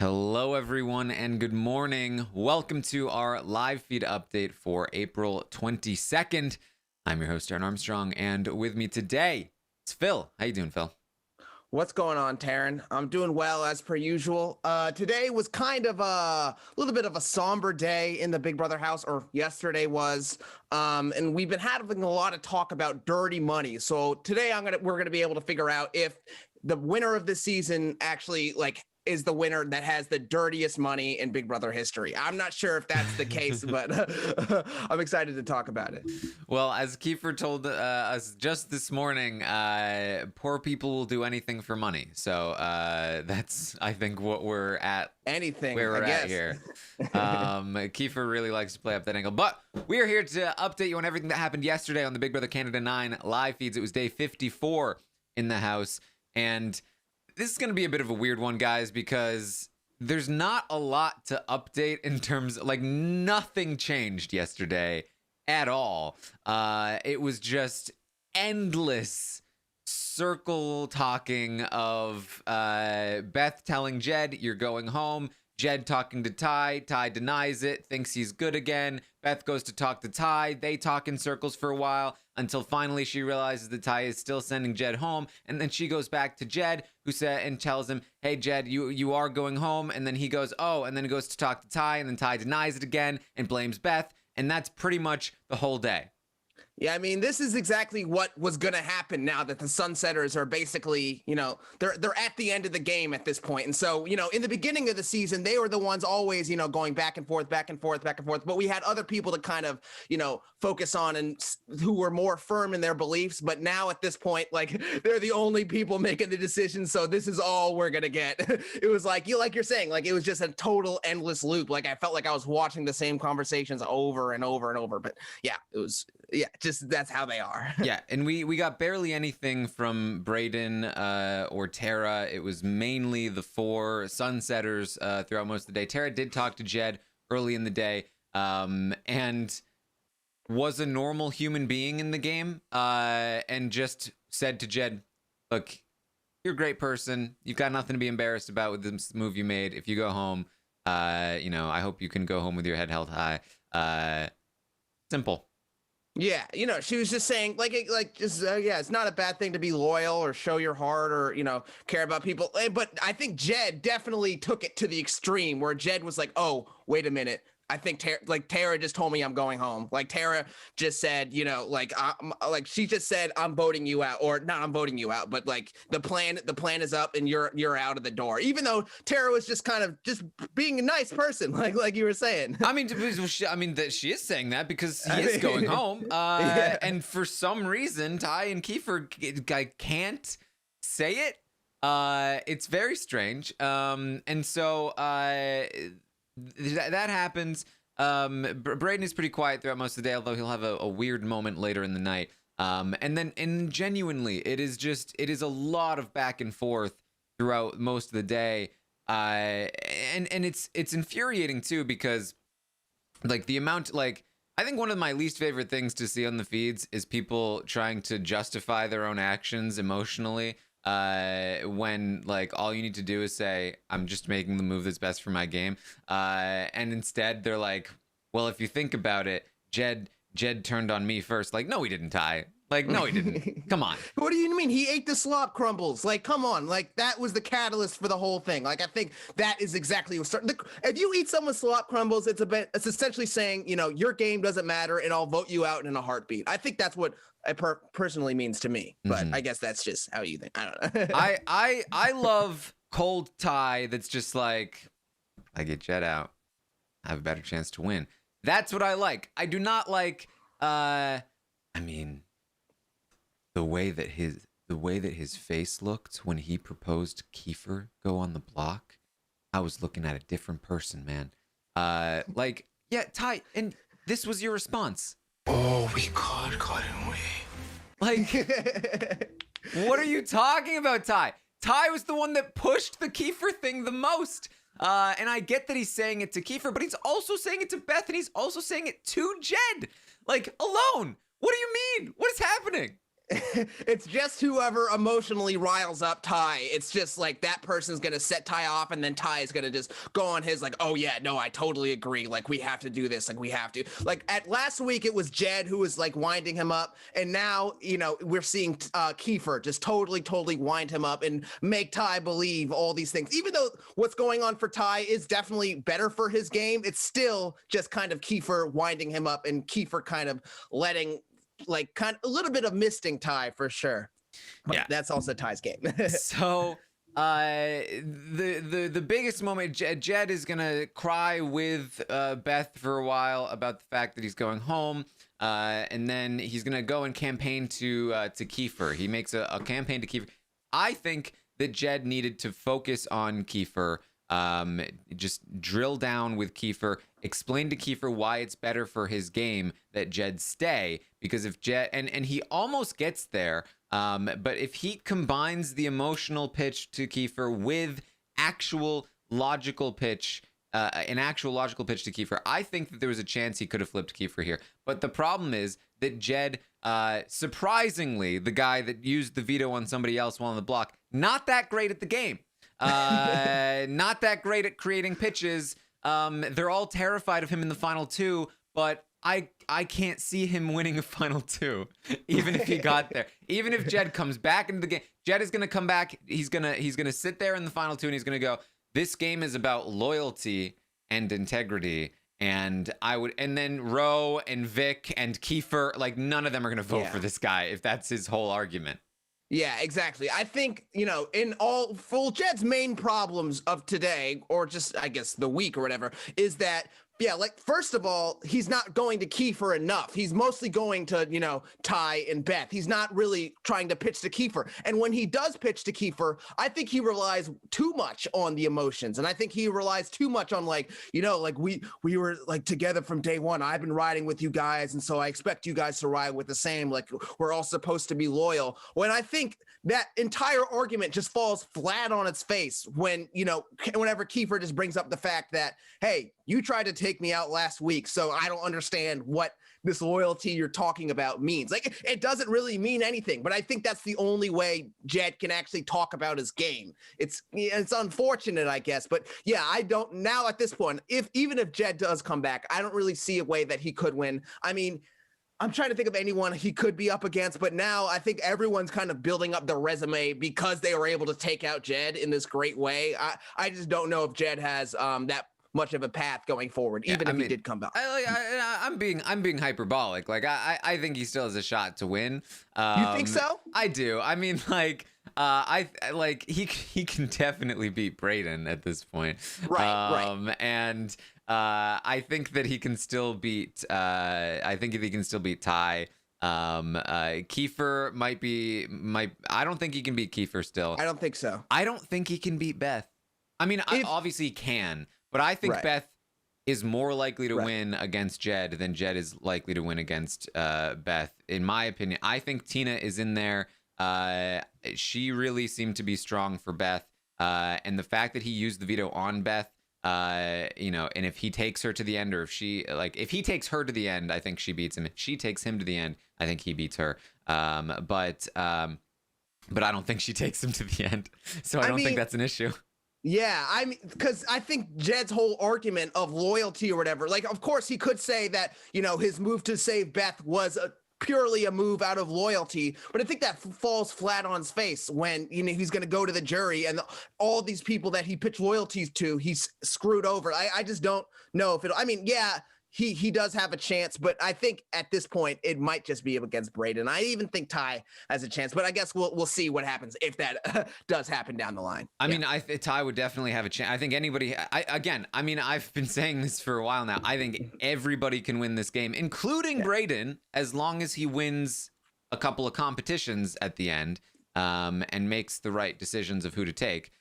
Hello, everyone, and good morning. Welcome to our live feed update for April 22nd. I'm your host, Taran Armstrong, and with me today, it's Phil. How you doing, Phil? What's going on, Taran? I'm doing well as per usual. Today was kind of a little bit of a somber day in the Big Brother house, or yesterday was. And we've been having a lot of talk about dirty money. So today we're gonna be able to figure out if the winner of this season actually is the winner that has the dirtiest money in Big Brother history. I'm not sure if that's the case, but I'm excited to talk about it. Well, as Kiefer told us just this morning, poor people will do anything for money. So that's, I think, what we're at. Anything, where we're I guess. at here. Kiefer really likes to play up that angle. But we are here to update you on everything that happened yesterday on the Big Brother Canada 9 live feeds. It was day 54 in the house. And this is going to be a bit of a weird one, guys, because there's not a lot to update in terms, like, nothing changed yesterday at all. It was just endless circle talking of Beth telling Jed, you're going home. Jed talking to Ty. Ty denies it, thinks he's good again. Beth goes to talk to Ty. They talk in circles for a while until finally she realizes that Ty is still sending Jed home. And then she goes back to Jed, who said and tells him, hey, Jed, you are going home. And then he goes, oh, and then he goes to talk to Ty. And then Ty denies it again and blames Beth. And that's pretty much the whole day. Yeah, I mean, this is exactly what was going to happen now that the Sunsetters are basically, they're at the end of the game at this point. And so, in the beginning of the season, they were the ones always, going back and forth, back and forth, back and forth. But we had other people to kind of, focus on and who were more firm in their beliefs. But now at this point, they're the only people making the decisions. So this is all we're going to get. It was like you're saying, it was just a total endless loop. I felt like I was watching the same conversations over and over and over. But yeah, it was, just that's how they are. Yeah, and we got barely anything from Braden or Tara. It was mainly the four Sunsetters throughout most of the day. Tara did talk to Jed early in the day and was a normal human being in the game and just said to Jed, look, you're a great person. You've got nothing to be embarrassed about with this move you made. If you go home, I hope you can go home with your head held high. Simple. Yeah, she was just saying, it's not a bad thing to be loyal or show your heart or, care about people. But I think Jed definitely took it to the extreme where Jed was like, oh, wait a minute. I think Tara just told me I'm going home. Tara just said, she just said, I'm voting you out, or not I'm voting you out, but the plan is up and you're out of the door. Even though Tara was just kind of just being a nice person, like you were saying. I mean, she is saying that because he is going home. Yeah. And for some reason, Ty and Kiefer can't say it. It's very strange. And so that happens. Braden is pretty quiet throughout most of the day, although he'll have a weird moment later in the night. And genuinely, it is a lot of back and forth throughout most of the day. And it's infuriating too, because the amount, I think one of my least favorite things to see on the feeds is people trying to justify their own actions emotionally. When all you need to do is say, I'm just making the move that's best for my game. And instead they're like, well, if you think about it, Jed turned on me first. No, he didn't, Ty. No, he didn't. Come on. What do you mean? He ate the slop crumbles. Come on. That was the catalyst for the whole ththing. I think that is exactly what started. If you eat someone's slop crumbles, it's essentially saying, your game doesn't matter and I'll vote you out in a heartbeat. I think that's what it personally means to me. But I guess that's just how you think. I don't know. I love cold Ty that's just I get Jed out, I have a better chance to win. That's what I like. I do not like the way that his face looked when he proposed Kiefer go on the block. I was looking at a different person, man. Yeah, Ty, and this was your response. Oh, we could, couldn't we? What are you talking about, Ty? Ty was the one that pushed the Kiefer thing the most. And I get that he's saying it to Kiefer, but he's also saying it to Beth, and he's also saying it to Jed. Alone. What do you mean? What is happening? It's just whoever emotionally riles up Ty. It's just like that person's gonna set Ty off, and then Ty is gonna just go on his like, oh yeah, no, I totally agree. Like we have to do this. Like we have to. Like at last week, it was Jed who was like winding him up, and now we're seeing Kiefer just totally wind him up and make Ty believe all these things. Even though what's going on for Ty is definitely better for his game, it's still just kind of Kiefer winding him up and Kiefer kind of letting. Like kind of a little bit of misting Ty for sure. But yeah, that's also Ty's game. So the biggest moment, Jed is gonna cry with Beth for a while about the fact that he's going home, and then he's gonna go and campaign to Kiefer. He makes a campaign to Kiefer. I think that Jed needed to focus on Kiefer. Just drill down with Kiefer, explain to Kiefer why it's better for his game that Jed stay, because if Jed and he almost gets there, but if he combines the emotional pitch to Kiefer with actual logical pitch, an actual logical pitch to Kiefer, I think that there was a chance he could have flipped Kiefer here. But the problem is that Jed, surprisingly, the guy that used the veto on somebody else while on the block, not that great at the game. Not that great at creating pitches. They're all terrified of him in the final two, but I can't see him winning a final two, even if he got there. Even if Jed comes back into the game, Jed is gonna come back. He's gonna sit there in the final two, and he's gonna go, this game is about loyalty and integrity. And then Roe and Vic and Kiefer, like none of them are gonna vote for this guy if that's his whole argument. Yeah, exactly. I think, in all full Jed's main problems of today, or just, I guess, the week or whatever, is that, like, first of all, he's not going to Kiefer enough. He's mostly going to, Ty and Beth. He's not really trying to pitch to Kiefer. And when he does pitch to Kiefer, I think he relies too much on the emotions. And I think he relies too much on, like, like we were, like, together from day one. I've been riding with you guys, and so I expect you guys to ride with the same. Like, we're all supposed to be loyal. When I think that entire argument just falls flat on its face when, whenever Kiefer just brings up the fact that, hey, you tried to take me out last week, so I don't understand what this loyalty you're talking about means. Like, it doesn't really mean anything, but I think that's the only way Jed can actually talk about his game. It's unfortunate, I guess, but yeah, I don't, now at this point, even if Jed does come back, I don't really see a way that he could win. I mean, I'm trying to think of anyone he could be up against, but now I think everyone's kind of building up their resume because they were able to take out Jed in this great way. I just don't know if Jed has that much of a path going forward, even if he did come back. I'm being hyperbolic. Like I think he still has a shot to win. You think so? I do. I mean, like he can definitely beat Braden at this point. Right. And I think that he can still beat. I think he can still beat Ty. Kiefer might. I don't think he can beat Kiefer still. I don't think so. I don't think he can beat Beth. I mean, obviously he can, but I think Beth is more likely to win against Jed than Jed is likely to win against Beth. In my opinion, I think Tina is in there. She really seemed to be strong for Beth, and the fact that he used the veto on Beth. And if he takes her to the end, or if he takes her to the end, I think she beats him. If she takes him to the end, I think he beats her. But I don't think she takes him to the end. So I don't think that's an issue. Yeah, I mean, because I think Jed's whole argument of loyalty or whatever, like, of course, he could say that, his move to save Beth was purely a move out of loyalty, but I think that falls flat on his face when he's going to go to the jury and all these people that he pitched loyalties to, he's screwed over. I just don't know if he does have a chance, but I think at this point it might just be against Braden. I even think Ty has a chance, but I guess we'll see what happens if that does happen down the line. I mean, Ty would definitely have a chance. I think anybody. I've been saying this for a while now. I think everybody can win this game, including Braden, as long as he wins a couple of competitions at the end, and makes the right decisions of who to take,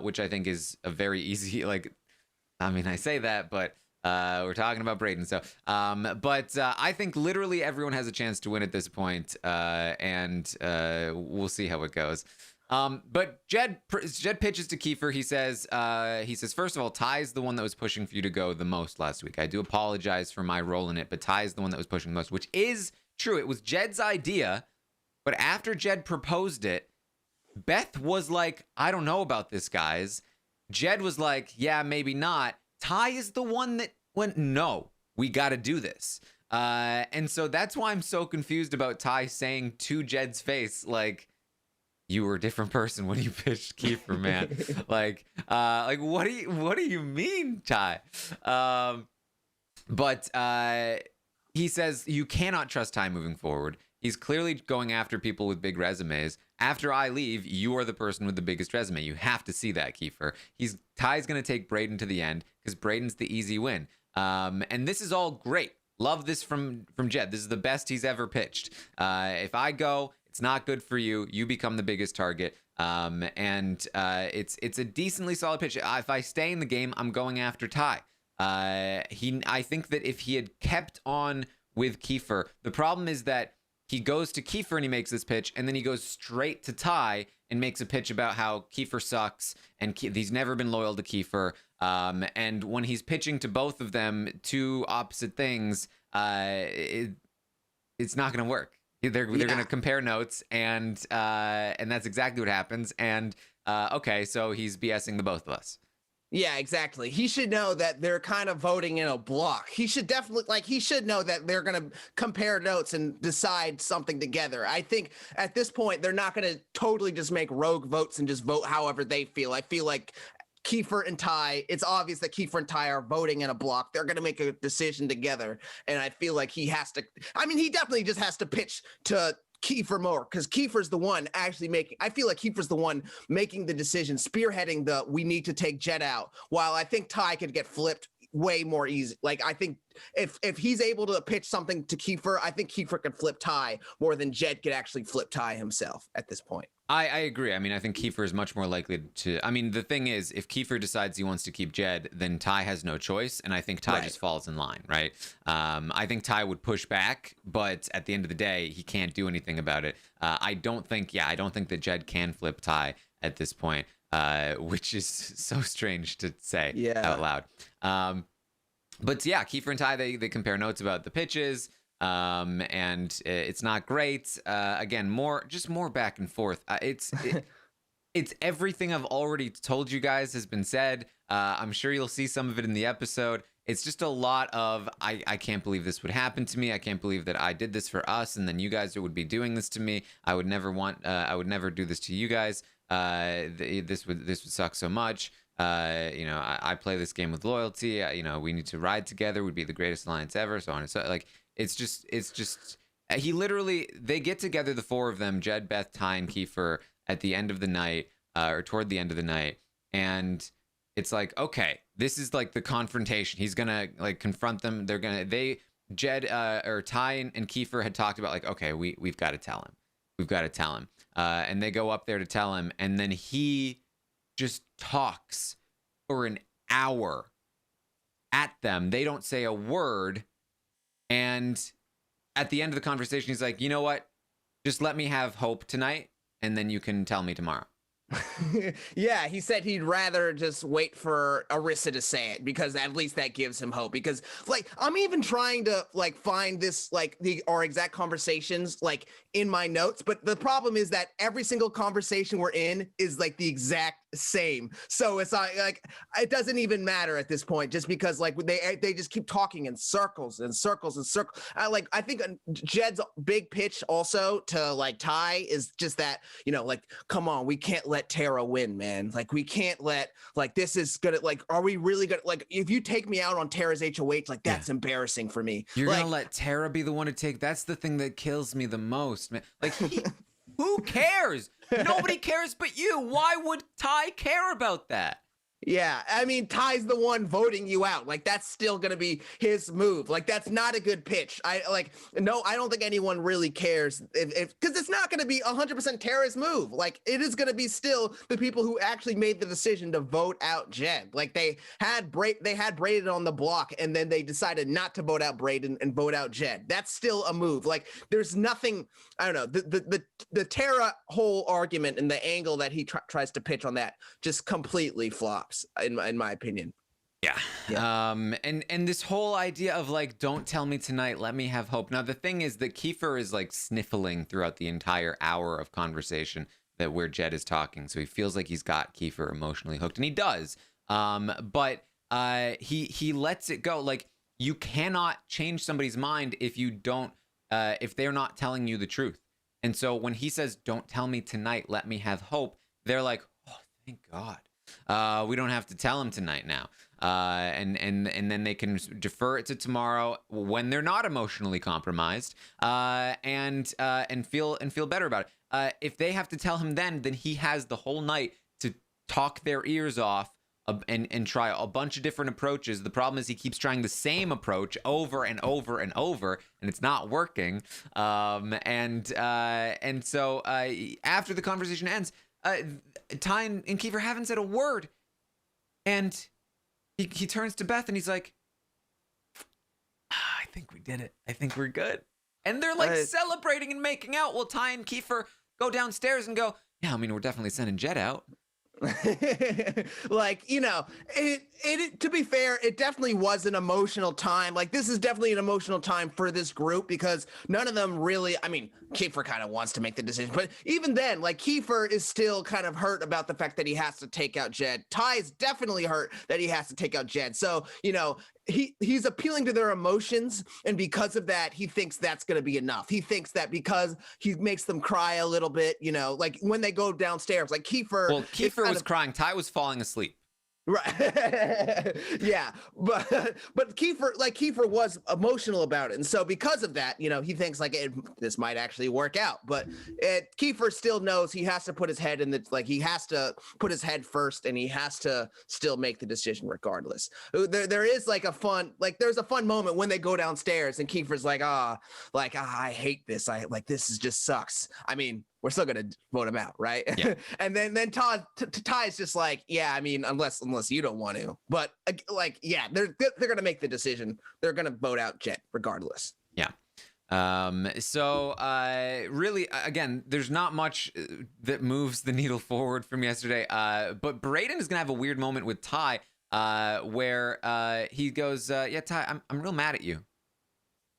which I think is a very easy. I say that, but. We're talking about Braden, so but I think literally everyone has a chance to win at this point, and we'll see how it goes. But Jed pitches to Kiefer. He says, first of all, Ty's the one that was pushing for you to go the most last week. I do apologize for my role in it, but Ty's the one that was pushing the most, which is true. It was Jed's idea But after Jed proposed it, Beth was like, I don't know about this, guys. Jed was like, yeah, maybe not. Ty is the one that went, no, we got to do this. And so that's why I'm so confused about Ty saying to Jed's face, like, you were a different person when you pitched Kiefer, man. like what do you mean, Ty? But he says you cannot trust Ty moving forward. He's clearly going after people with big resumes. After I leave, you are the person with the biggest resume. You have to see that, Kiefer. Ty's going to take Braden to the end because Braden's the easy win. And this is all great. Love this from Jed. This is the best he's ever pitched. If I go, it's not good for you. You become the biggest target. And it's a decently solid pitch. If I stay in the game, I'm going after Ty. I think that if he had kept on with Kiefer, the problem is that he goes to Kiefer and he makes this pitch, and then he goes straight to Ty and makes a pitch about how Kiefer sucks and he's never been loyal to Kiefer. And when he's pitching to both of them, two opposite things, it's not going to work. They're going to compare notes, and that's exactly what happens. And okay, so he's BSing the both of us. Yeah, exactly. He should know that they're kind of voting in a block. He should definitely, he should know that they're going to compare notes and decide something together. I think at this point, they're not going to totally just make rogue votes and just vote however they feel. I feel like Kiefer and Ty, it's obvious that Kiefer and Ty are voting in a block. They're going to make a decision together. And I feel like he definitely just has to pitch to Kiefer more, because Kiefer's the one actually I feel like Kiefer's the one making the decision, spearheading we need to take Jed out, while I think Ty could get flipped way more easy. Like, I think if he's able to pitch something to Kiefer, I think Kiefer could flip Ty more than Jed could actually flip Ty himself at this point. I agree. I mean, I think Kiefer is much more likely to... I mean, the thing is, if Kiefer decides he wants to keep Jed, then Ty has no choice, and I think Ty just falls in line, right? I think Ty would push back, but at the end of the day, he can't do anything about it. I don't think that Jed can flip Ty at this point, which is so strange to say out loud. But yeah, Kiefer and Ty, they compare notes about the pitches. And it's not great. Again, more back and forth. It's everything I've already told you guys has been said. I'm sure you'll see some of it in the episode. It's just a lot of, I can't believe this would happen to me. I can't believe that I did this for us, and then you guys would be doing this to me. I would never do this to you guys. This would suck so much. I play this game with loyalty. We need to ride together. Would be the greatest alliance ever. So on and so like. It's just they get together, the four of them, Jed, Beth, Ty, and Kiefer, at the end of the night, or toward the end of the night. And it's like, okay, this is like the confrontation. He's going to like confront them. Jed, or Ty and Kiefer had talked about like, okay, we've got to tell him. We've got to tell him. And they go up there to tell him. And then he just talks for an hour at them. They don't say a word. And at the end of the conversation, he's like, you know what? Just let me have hope tonight, and then you can tell me tomorrow. Yeah, he said he'd rather just wait for Arissa to say it, because at least that gives him hope. Because like, I'm even trying to like find this, like our exact conversations like in my notes, but the problem is that every single conversation we're in is like the exact same. So it's like it doesn't even matter at this point, just because like they just keep talking in circles and circles and circles. I think Jed's big pitch also to like Ty is just that, like, come on, we can't let Tara win, man. Like, we can't let, like, this is gonna, like, are we really gonna, like, if you take me out on Tara's HOH, like, that's embarrassing for me. You're like, gonna let Tara be the one to take, that's the thing that kills me the most, man. Like, who cares? Nobody cares but you. Why would Ty care about that? Yeah, I mean, Ty's the one voting you out. Like, that's still going to be his move. Like, that's not a good pitch. I don't think anyone really cares because it's not going to be 100% Tara's move. Like, it is going to be still the people who actually made the decision to vote out Jed. Like, they had Braden on the block, and then they decided not to vote out Braden and vote out Jed. That's still a move. Like, there's nothing, I don't know, the Tara whole argument and the angle that he tries to pitch on that just completely flops. In my opinion. Yeah. And this whole idea of like, don't tell me tonight, let me have hope. Now, the thing is that Kiefer is like sniffling throughout the entire hour of conversation that where Jed is talking. So he feels like he's got Kiefer emotionally hooked, and he does. But he lets it go. Like, you cannot change somebody's mind if you don't, if they're not telling you the truth. And so when he says, don't tell me tonight, let me have hope, they're like, oh, thank God. We don't have to tell him tonight now. And then they can defer it to tomorrow when they're not emotionally compromised, and feel better about it. If they have to tell him then he has the whole night to talk their ears off and try a bunch of different approaches. The problem is he keeps trying the same approach over and over and over, and it's not working. And so after the conversation ends, Ty and Kiefer haven't said a word, and he turns to Beth and he's like, I think we did it. I think we're good. And they're like celebrating and making out while Ty and Kiefer go downstairs and go, yeah, I mean, we're definitely sending Jed out. Like, you know, it to be fair, it definitely was an emotional time. Like, this is definitely an emotional time for this group because none of them really, I mean, Kiefer kind of wants to make the decision, but even then, like, Kiefer is still kind of hurt about the fact that he has to take out Jed. Ty is definitely hurt that he has to take out Jed. So, you know, he's appealing to their emotions, and because of that, he thinks that's going to be enough. He thinks that because he makes them cry a little bit, you know, like when they go downstairs, like Kiefer. Well, Kiefer was crying. Ty was falling asleep. Right. Yeah. But Kiefer was emotional about it. And so because of that, you know, he thinks like this might actually work out. But Kiefer still knows he has to put his head in the, like, he has to put his head first, and he has to still make the decision regardless. There is like there's a fun moment when they go downstairs and Kiefer's like, I hate this. This is just sucks. I mean, we're still gonna vote him out, right? Yeah. And then Ty is just like, yeah, I mean, unless you don't want to, but like, yeah, they're gonna make the decision. They're gonna vote out Jet regardless. Yeah. So really, again, there's not much that moves the needle forward from yesterday. But Brayden is gonna have a weird moment with Ty, where he goes, yeah, Ty, I'm real mad at you.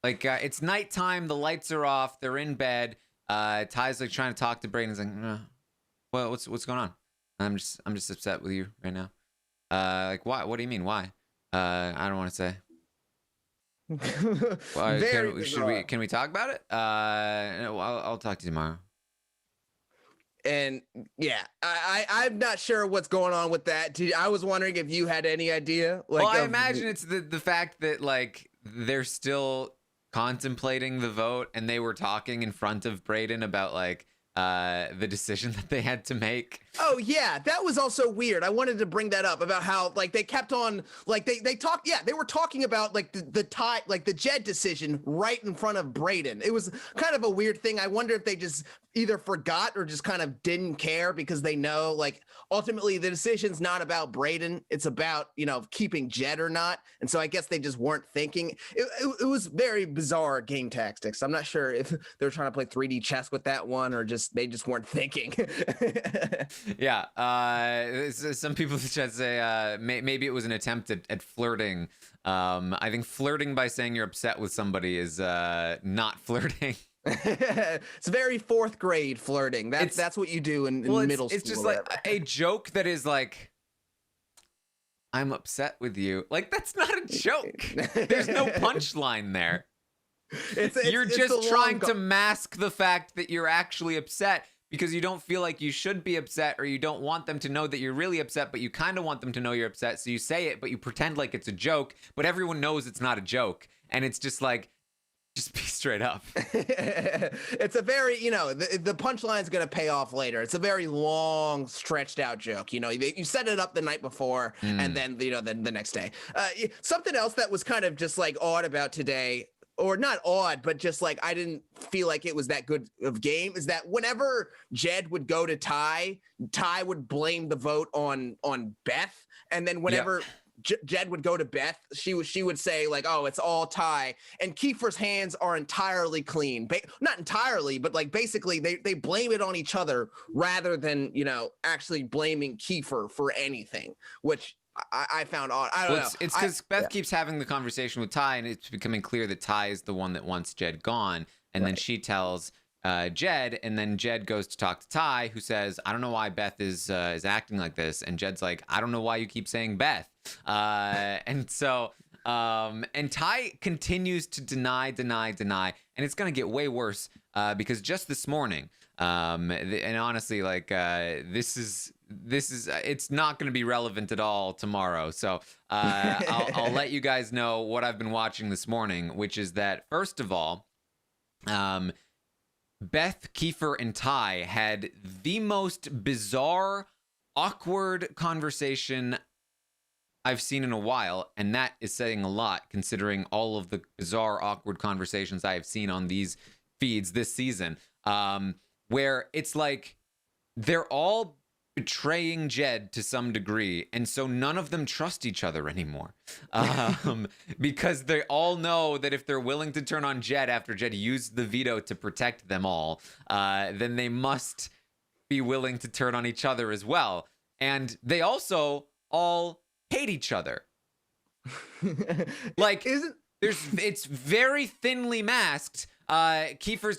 Like, it's nighttime, the lights are off, they're in bed. Ty's like trying to talk to Brayden. He's like, well, what's going on? I'm just upset with you right now. Like, why? What do you mean? Why? I don't want to say. Can we talk about it? I'll talk to you tomorrow. And yeah, I'm not sure what's going on with that. I was wondering if you had any idea. Like, well, I imagine it's the fact that like they're still contemplating the vote, and they were talking in front of Brayden about like the decision that they had to make. Oh yeah, that was also weird. I wanted to bring that up about how like they kept on like they talked. Yeah, they were talking about like the tie, like the Jed decision right in front of Brayden. It was kind of a weird thing. I wonder if they just either forgot or just kind of didn't care because they know like ultimately the decision's not about Brayden. It's about, you know, keeping Jed or not. And so I guess they just weren't thinking. It was very bizarre game tactics. I'm not sure if they're trying to play 3D chess with that one or just they just weren't thinking. Yeah. Some people should say maybe it was an attempt at flirting. I think flirting by saying you're upset with somebody is not flirting. It's very fourth grade flirting. That's what you do in middle school. It's just like a joke that is like, I'm upset with you. Like, that's not a joke. There's no punchline there. You're just trying to mask the fact that you're actually upset because you don't feel like you should be upset, or you don't want them to know that you're really upset, but you kind of want them to know you're upset. So you say it, but you pretend like it's a joke, but everyone knows it's not a joke. And it's just like, just be straight up. It's a very, you know, the punchline's going to pay off later. It's a very long, stretched out joke. You know, you set it up the night before and then, you know, then the next day. Something else that was kind of just like odd about today, or not odd, but just like I didn't feel like it was that good of game, is that whenever Jed would go to Ty would blame the vote on Beth. And then whenever Jed would go to Beth, she would say like, oh, it's all Ty. And Kiefer's hands are entirely clean. Not entirely, but like basically they blame it on each other rather than, you know, actually blaming Kiefer for anything, which I found odd. I don't know. It's because Beth keeps having the conversation with Ty, and it's becoming clear that Ty is the one that wants Jed gone. And then she tells Jed, and then Jed goes to talk to Ty, who says, "I don't know why Beth is acting like this." And Jed's like, "I don't know why you keep saying Beth." And so, and Ty continues to deny, and it's gonna get way worse because just this morning, and honestly, like this is it's not going to be relevant at all tomorrow. So I'll let you guys know what I've been watching this morning, which is that, first of all, Beth, Kiefer, and Ty had the most bizarre, awkward conversation I've seen in a while, and that is saying a lot considering all of the bizarre, awkward conversations I have seen on these feeds this season, where it's like they're all betraying Jed to some degree, and so none of them trust each other anymore, because they all know that if they're willing to turn on Jed after Jed used the veto to protect them all, then they must be willing to turn on each other as well. And they also all hate each other. Like, it's very thinly masked. Kiefer's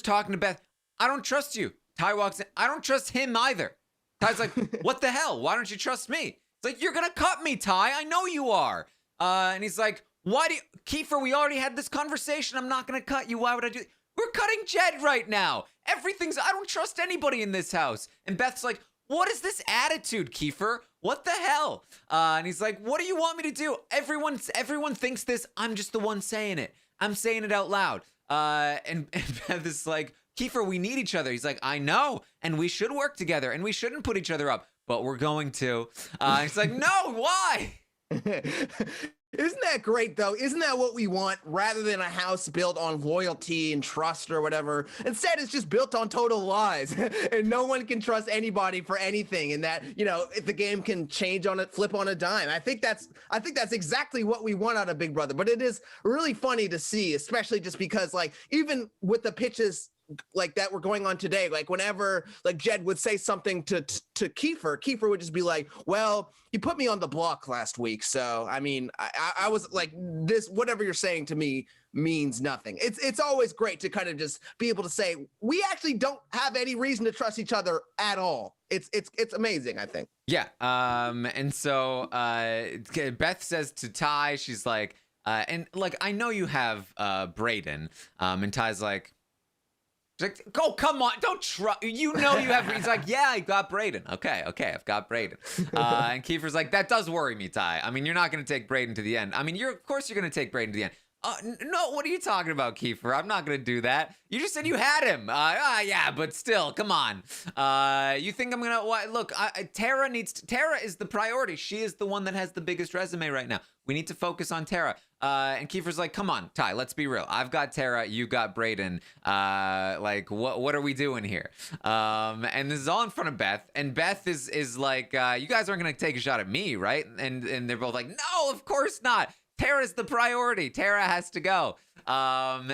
talking to Beth. "I don't trust you." Ty walks in. "I don't trust him either." Ty's like, "What the hell? Why don't you trust me?" It's like, "You're gonna cut me, Ty. I know you are." And he's like, Kiefer, we already had this conversation. I'm not gonna cut you. Why would I do? We're cutting Jed right now. I don't trust anybody in this house. And Beth's like, "What is this attitude, Kiefer? What the hell?" And he's like, "What do you want me to do? Everyone thinks this. I'm just the one saying it. I'm saying it out loud." And Beth is like, "Kiefer, we need each other." He's like, "I know, and we should work together, and we shouldn't put each other up, but we're going to." He's like, "No, why?" Isn't that great, though? Isn't that what we want, rather than a house built on loyalty and trust or whatever? Instead, it's just built on total lies, and no one can trust anybody for anything, and that, if the game can flip on a dime. I think that's exactly what we want out of Big Brother. But it is really funny to see, especially just because, like, even with the pitches like that were going on today, like whenever like Jed would say something to Kiefer would just be like, "Well, you put me on the block last week, so I mean, I was like, this, whatever you're saying to me means nothing." It's always great to kind of just be able to say, we actually don't have any reason to trust each other at all. It's amazing, I think. Yeah. And so Beth says to Ty, she's like, and like, "I know you have Brayden," and Ty's like, she's like, "Oh, come on, don't try. You know you have." He's like, "Yeah, I got Brayden. Okay, I've got Brayden." And Kiefer's like, "That does worry me, Ty. I mean, you're not going to take Brayden to the end. I mean, of course you're going to take Brayden to the end." No, what are you talking about, Kiefer? I'm not going to do that. You just said you had him. Yeah, but still, come on. You think I'm going to... Look, Tara is the priority. She is the one that has the biggest resume right now. We need to focus on Tara. And Kiefer's like, "Come on, Ty, let's be real. I've got Tara, you got Brayden. Like, what are we doing here?" And this is all in front of Beth. And Beth is like, "You guys aren't going to take a shot at me, right?" And they're both like, "No, of course not. Tara's the priority. Tara has to go." And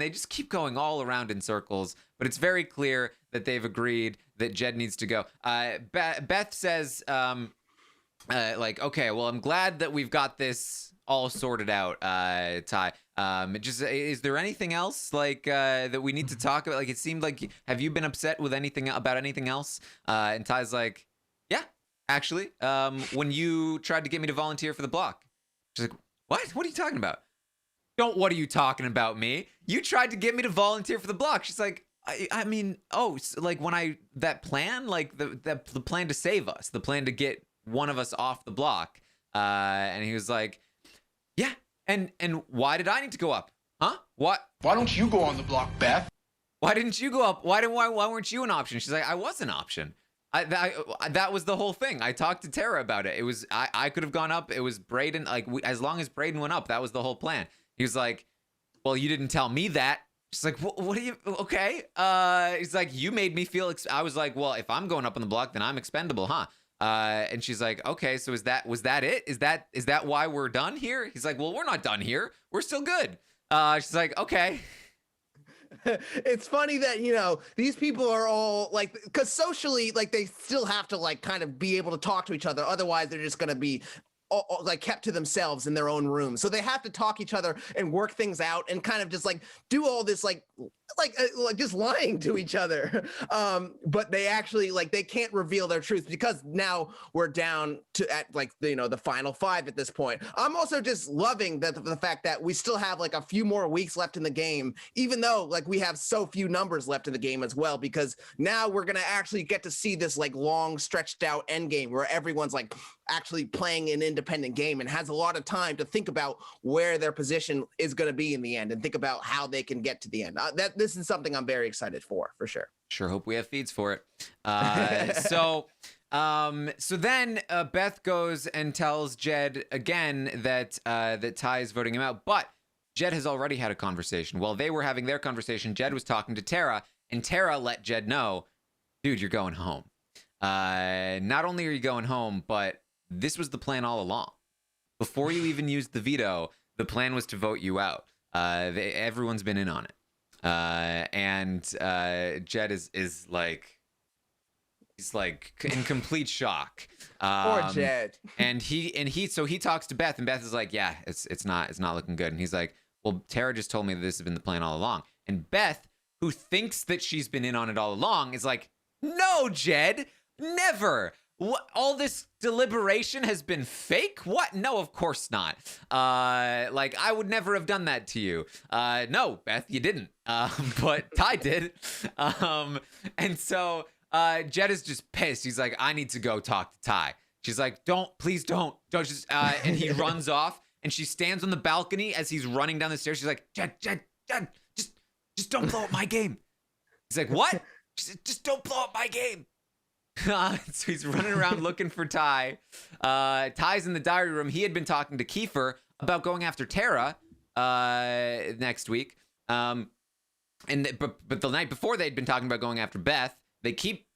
they just keep going all around in circles. But it's very clear that they've agreed that Jed needs to go. Beth says, like, "Okay, well, I'm glad that we've got this all sorted out, Ty. Is there anything else like that we need to talk about? Like, it seemed like, have you been upset with anything else?" And Ty's like, "Yeah, actually. When you tried to get me to volunteer for the block." She's like, "What? What are you talking about?" What are you talking about, me? You tried to get me to volunteer for the block." She's like, I mean, like when that plan, like the plan to save us, the plan to get one of us off the block." And he was like, "Yeah. And why did I need to go up? Huh? What? Why don't you go on the block, Beth? Why didn't you go up? Why weren't you an option?" She's like, "I was an option. That was the whole thing. I talked to Tara about it. It was I could have gone up. It was Brayden. Like, as long as Brayden went up, that was the whole plan." He was like, "Well, you didn't tell me that." She's like, "What are you? Okay." He's like, "You made me feel." I was like, "Well, if I'm going up on the block, then I'm expendable, huh?" And she's like, "Okay, so was that it? Is that why we're done here?" He's like, "Well, we're not done here. We're still good." She's like, "Okay." It's funny that, these people are all like, because socially, like they still have to like kind of be able to talk to each other. Otherwise, they're just going to be like kept to themselves in their own room. So they have to talk each other and work things out and kind of just like do all this like just lying to each other. But they actually they can't reveal their truth because now we're down to at the final 5 at this point. I'm also just loving the fact that we still have like a few more weeks left in the game, even though like we have so few numbers left in the game as well, because now we're going to actually get to see this like long stretched out end game where everyone's like actually playing an independent game and has a lot of time to think about where their position is going to be in the end and think about how they can get to the end. This is something I'm very excited for sure. Sure hope we have feeds for it. So then Beth goes and tells Jed again that Ty is voting him out, but Jed has already had a conversation. While they were having their conversation, Jed was talking to Tara, and Tara let Jed know, dude, you're going home. Not only are you going home, but this was the plan all along. Before you even used the veto, the plan was to vote you out. Everyone's been in on it. And Jed is like, he's like in complete shock. Poor Jed. And he talks to Beth, and Beth is like, yeah, it's not looking good. And he's like, well, Tara just told me that this has been the plan all along. And Beth, who thinks that she's been in on it all along, is like, no, Jed, never. What, all this deliberation has been fake? What? No, of course not. Like, I would never have done that to you. No, Beth, you didn't. But Ty did. And so Jed is just pissed. He's like, I need to go talk to Ty. She's like, please don't just, and he runs off, and she stands on the balcony as he's running down the stairs. She's like, Jed, just don't blow up my game. He's like, what? She said, just don't blow up my game. So he's running around looking for Ty. Ty's in the diary room. He had been talking to Kiefer about going after Tara next week. But the night before they'd been talking about going after Beth. They keep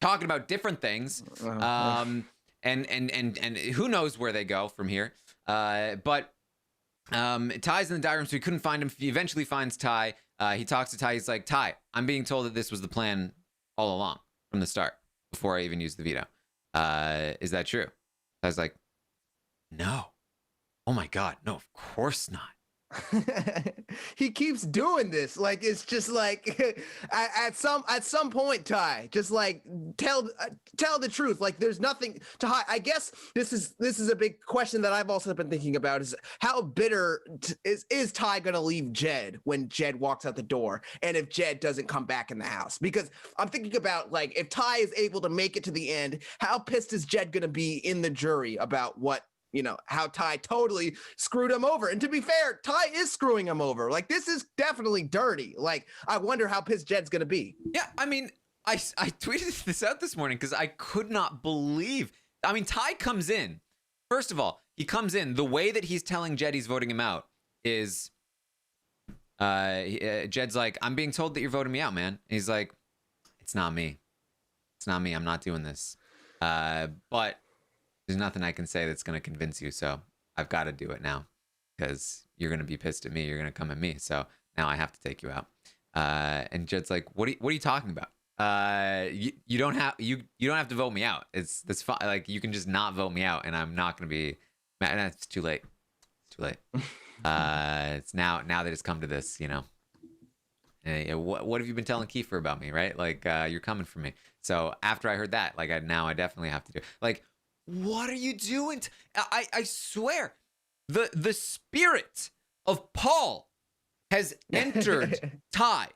talking about different things. And who knows where they go from here. But Ty's in the diary room, so he couldn't find him. He eventually finds Ty. He talks to Ty. He's like, Ty, I'm being told that this was the plan all along from the start, before I even used the veto. Is that true? I was like, no. Oh my God, no, of course not. He keeps doing this. Like, it's just like at some point, Ty, just like tell the truth. Like, there's nothing to hide. I guess this is a big question that I've also been thinking about, is how bitter is Ty going to leave Jed when Jed walks out the door, and if Jed doesn't come back in the house? Because I'm thinking about, like, if Ty is able to make it to the end, how pissed is Jed going to be in the jury about what, how Ty totally screwed him over. And to be fair, Ty is screwing him over. Like, this is definitely dirty. Like, I wonder how pissed Jed's going to be. Yeah, I mean, I tweeted this out this morning because I could not believe. I mean, Ty comes in. First of all, he comes in. The way that he's telling Jed he's voting him out is Jed's like, I'm being told that you're voting me out, man. And he's like, it's not me. It's not me. I'm not doing this. But there's nothing I can say that's going to convince you, so I've got to do it now because you're going to be pissed at me. You're going to come at me, so now I have to take you out. And Jed's like, "What are you talking about? You don't have to vote me out. That's fine. Like, you can just not vote me out, and I'm not going to be mad. It's too late. It's too late. It's now that it's come to this. Hey, what have you been telling Kiefer about me, right? Like, you're coming for me. So after I heard that, like, now I definitely have to do. Like, what are you doing? I swear, the spirit of Paul has entered Ty,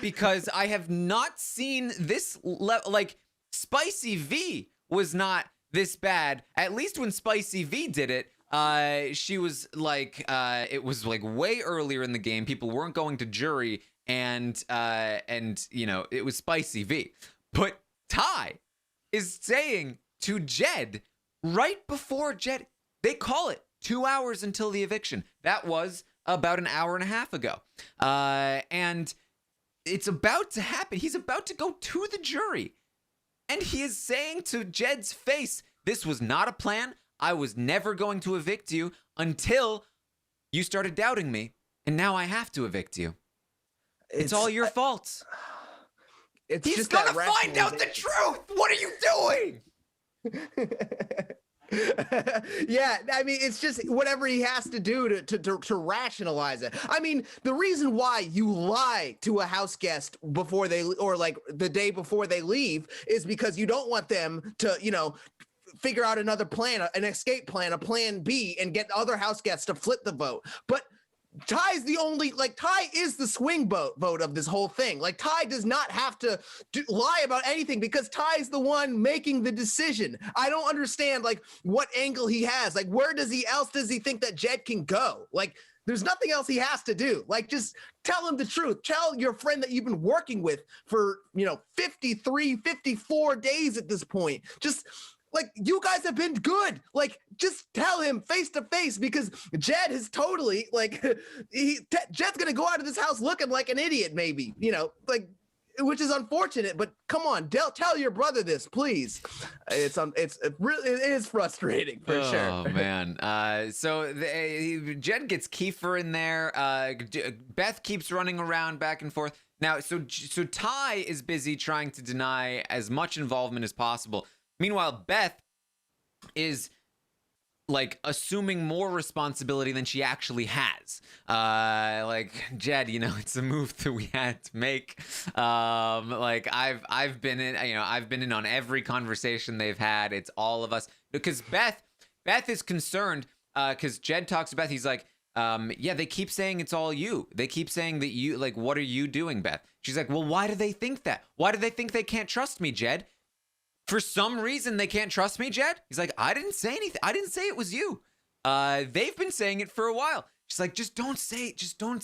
because I have not seen this like, Spicy V was not this bad. At least when Spicy V did it, she was like, it was like way earlier in the game. People weren't going to jury, and it was Spicy V. But Ty is saying to Jed right before Jed, they call it 2 hours until the eviction. That was about an hour and a half ago. And it's about to happen. He's about to go to the jury. And he is saying to Jed's face, this was not a plan. I was never going to evict you until you started doubting me. And now I have to evict you. It's all your fault. It's He's just gonna that find out the truth. What are you doing? Yeah, I mean, it's just whatever he has to do to rationalize it. I mean, the reason why you lie to a house guest before they, or like the day before they leave, is because you don't want them to, you know, figure out another plan, an escape plan, a plan B, and get other house guests to flip the vote. But Ty's the only, like, Ty is the swing vote of this whole thing. Like, Ty does not have to lie about anything because Ty's the one making the decision. I don't understand, like, what angle he has. Like, where does he think that Jed can go? Like, there's nothing else he has to do. Like, just tell him the truth. Tell your friend that you've been working with for, you know, 53, 54 days at this point. Just, like, you guys have been good. Like, just tell him face to face, because Jed is totally, like, Jed's going to go out of this house looking like an idiot, maybe, you know, like, which is unfortunate, but come on, tell your brother this, please. It is frustrating for sure. Oh man. So Jed gets Kiefer in there. Beth keeps running around back and forth. Now, so Ty is busy trying to deny as much involvement as possible. Meanwhile, Beth is, like, assuming more responsibility than she actually has. Like, Jed, you know, it's a move that we had to make. Like, I've been in on every conversation they've had. It's all of us, because Beth is concerned, because Jed talks to Beth. He's like, yeah, they keep saying it's all you. They keep saying that you, like, what are you doing, Beth? She's like, well, why do they think that? Why do they think they can't trust me, Jed? For some reason, they can't trust me, Jed? He's like, I didn't say anything. I didn't say it was you. They've been saying it for a while. She's like, just don't say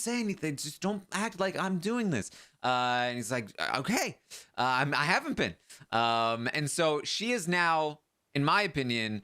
anything. Just don't act like I'm doing this. And he's like, okay, I haven't been. And so she is now, in my opinion,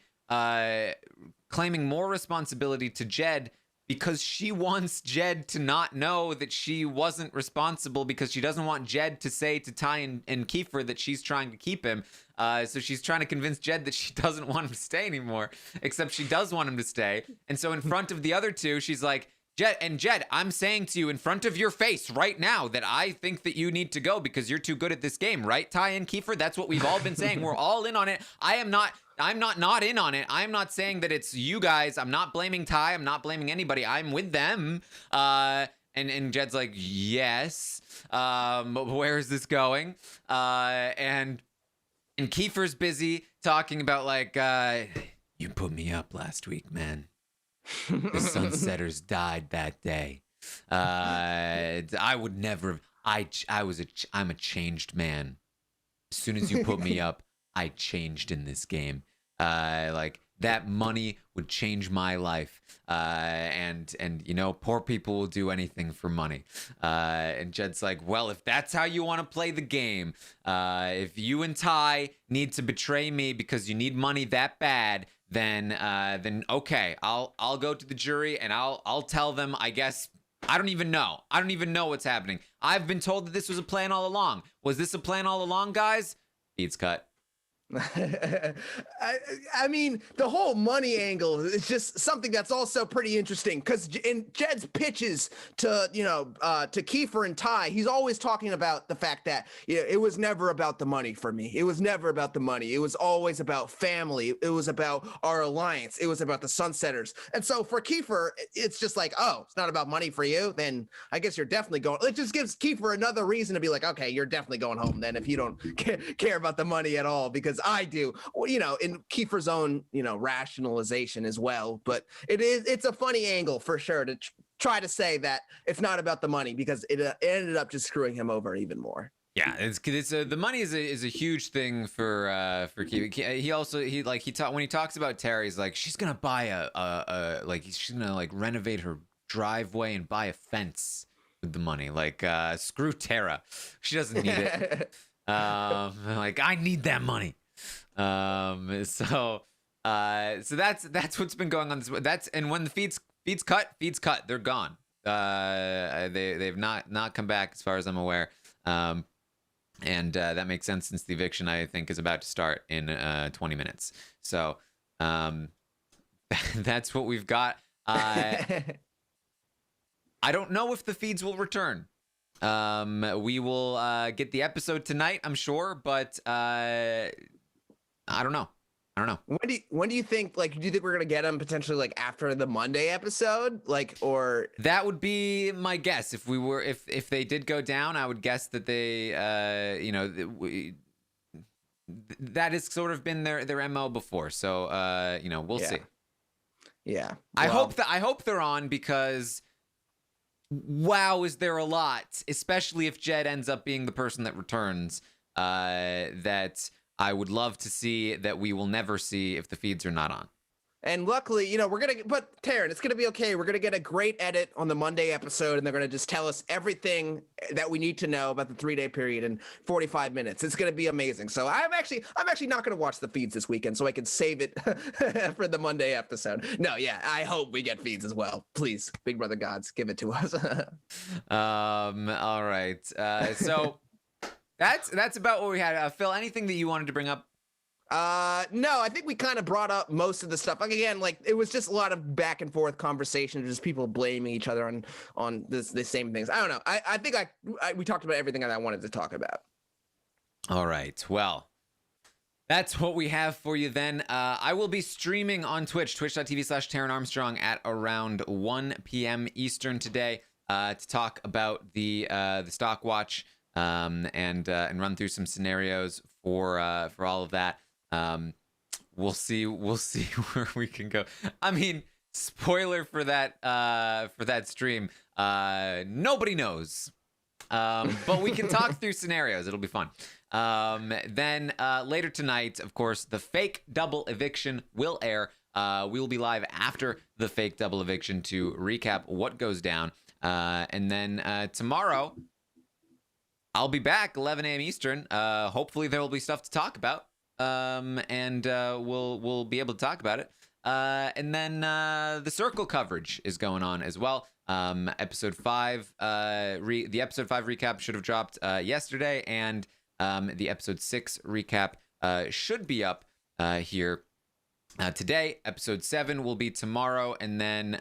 claiming more responsibility to Jed, because she wants Jed to not know that she wasn't responsible, because she doesn't want Jed to say to Ty and Kiefer that she's trying to keep him. So she's trying to convince Jed that she doesn't want him to stay anymore, except she does want him to stay. And so in front of the other two, she's like, Jed, I'm saying to you in front of your face right now that I think that you need to go because you're too good at this game, right, Ty and Kiefer? That's what we've all been saying. We're all in on it. I'm not in on it. I'm not saying that it's you guys. I'm not blaming Ty. I'm not blaming anybody. I'm with them. And Jed's like, yes. But where is this going? And Kiefer's busy talking about, like, you put me up last week, man. The Sunsetters died that day. I would never. I'm a changed man. As soon as you put me up, I changed in this game. Like, that money would change my life. And you know, poor people will do anything for money. And Jed's like, well, if that's how you want to play the game, if you and Ty need to betray me because you need money that bad, then okay, I'll go to the jury and I'll tell them, I guess. I don't even know what's happening. I've been told that this was a plan all along. Was this a plan all along, guys? Feeds cut. I mean, the whole money angle is just something that's also pretty interesting, because in Jed's pitches to, you know, to Kiefer and Ty, he's always talking about the fact that, you know, it was never about the money for me. It was never about the money. It was always about family. It was about our alliance. It was about the Sunsetters. And so for Kiefer, it's just like, oh, it's not about money for you? Then I guess you're definitely going. It just gives Kiefer another reason to be like, okay, you're definitely going home then if you don't care about the money at all, because I do, you know, in Kiefer's own, you know, rationalization as well. But it's a funny angle for sure to try to say that it's not about the money, because it ended up just screwing him over even more. Yeah, it's the money is a huge thing for Kiefer. When he talks about Terry, he's like, she's gonna buy she's gonna, like, renovate her driveway and buy a fence with the money. Like, screw Tara, she doesn't need it. Like, I need that money. So that's what's been going on. And when the feeds cut, they're gone. They've not come back as far as I'm aware. And that makes sense since the eviction, I think, is about to start in 20 minutes. So that's what we've got. I don't know if the feeds will return. We will get the episode tonight, I'm sure, but I don't know. When do you think, like, do you think we're gonna get them potentially like after the Monday episode, like, or That would be my guess. If they did go down, I would guess that they that has sort of been their MO before. So we'll see. Yeah. I Well, hope they're on, because wow, is there a lot, especially if Jed ends up being the person that returns, that I would love to see, that we will never see if the feeds are not on. and luckily, but Taran, it's gonna be okay. We're gonna get a great edit on the Monday episode, and they're gonna just tell us everything that we need to know about the 3-day period in 45 minutes. It's gonna be amazing. So I'm actually not gonna watch the feeds this weekend, so I can save it for the Monday episode. No, yeah, I hope we get feeds as well. Please, Big Brother gods, give it to us. All right. So that's about what we had. Phil, anything that you wanted to bring up? No, I think we kind of brought up most of the stuff. Like, again, like, it was just a lot of back and forth conversation, just people blaming each other on the same things. I don't know. I think we talked about everything that I wanted to talk about. All right. Well, that's what we have for you then. I will be streaming on Twitch, twitch.tv/Taran Armstrong at around 1 p.m. Eastern today, to talk about the stock watch, and run through some scenarios for all of that. We'll see where we can go. I mean, spoiler for that stream. Nobody knows. But we can talk through scenarios. It'll be fun. Then later tonight, of course, the fake double eviction will air. We will be live after the fake double eviction to recap what goes down. And then tomorrow, I'll be back 11 a.m. Eastern. Hopefully there will be stuff to talk about. And we'll be able to talk about it. And then the Circle coverage is going on as well. Episode 5, the episode 5 recap should have dropped yesterday, and the episode 6 recap should be up here today. Episode 7 will be tomorrow, and then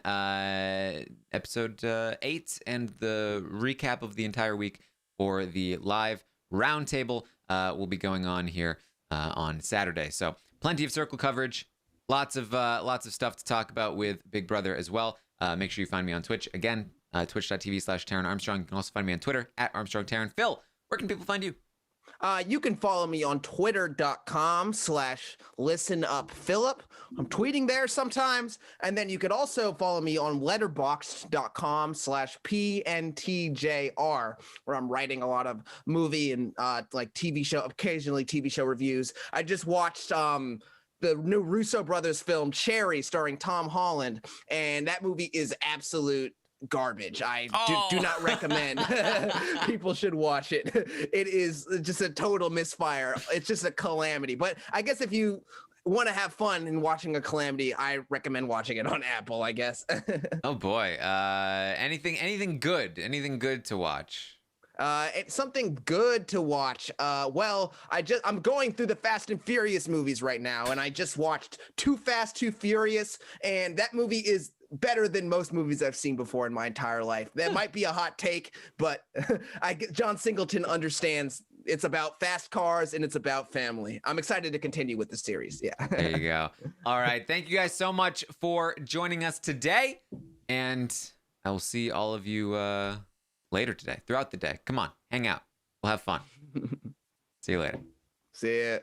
episode 8 and the recap of the entire week for the live roundtable will be going on here on Saturday. So plenty of Circle coverage, lots of stuff to talk about with Big Brother as well. Make sure you find me on Twitch again, twitch.tv/Taran Armstrong. You can also find me on Twitter at Armstrong Taran. Phil, where can people find you? You can follow me on twitter.com/listenupphilip. I'm tweeting there sometimes. And then you could also follow me on letterboxd.com/PNTJR, where I'm writing a lot of movie and occasionally TV show reviews. I just watched the new Russo brothers film Cherry starring Tom Holland, and that movie is absolute garbage. I do not recommend people should watch it. It is just a total misfire. It's just a calamity. But I guess if you want to have fun in watching a calamity, I recommend watching it on Apple, I guess. Oh boy. Anything good to watch? It's something good to watch. I'm going through the Fast and Furious movies right now, and I just watched Too Fast, Too Furious, and that movie is better than most movies I've seen before in my entire life. That might be a hot take, but John Singleton understands it's about fast cars and it's about family. I'm excited to continue with the series. Yeah. There you go. All right. Thank you guys so much for joining us today, and I will see all of you later today, throughout the day. Come on, hang out. We'll have fun. See you later. See ya.